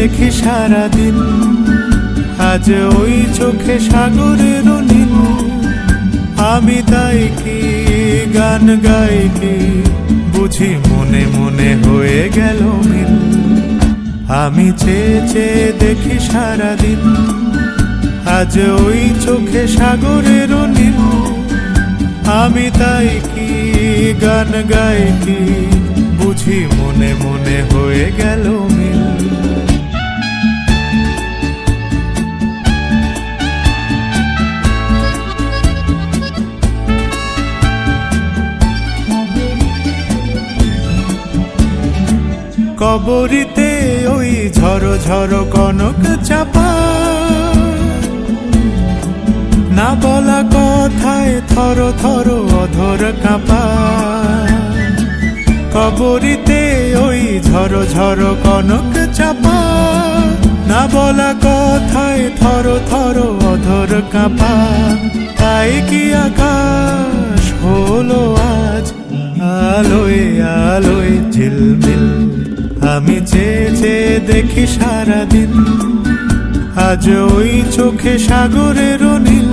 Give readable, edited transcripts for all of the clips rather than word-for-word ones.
দেখি সারাদিন, আজ ওই চোখে সাগরের নীল। আমি তাই কি গান গাই কি, বুঝি মনে মনে হয়ে গেল মিল। আমি চেয়ে চেয়ে দেখি সারাদিন, আজ ওই চোখে সাগরের নীল। আমি তাই কি গান গাই কি, বুঝি মনে মনে হয়ে গেল মিল। কবরীতে ওই ঝড়ো ঝড়ো কনক চাপা, না বলা কথায় থর থর অধর কাঁপা। কবরীতে ওই ঝড়ো ঝড়ো কনক চাপা, না বলা কথায় থর থর অধর কাঁপা। তাই কি আকাশ হলো আজ আলোয় আলোয় ঝিলমিল। আমি চেয়ে চেয়ে দেখি সারাদিন, আজ ওই চোখে সাগরের নীল।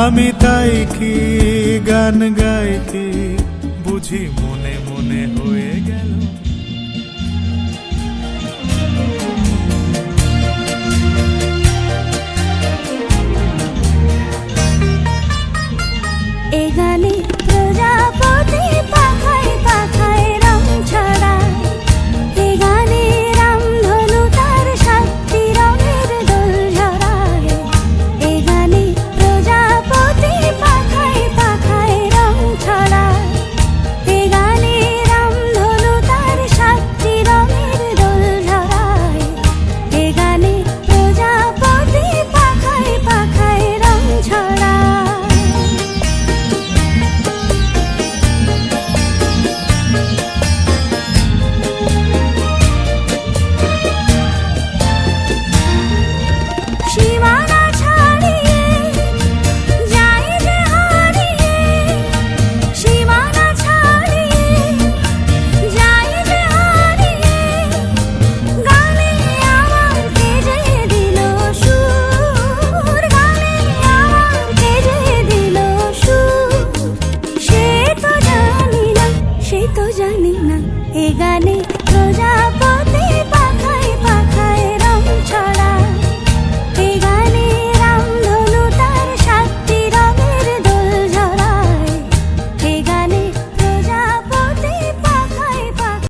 আমি তাই কি গান গাই কি, বুঝি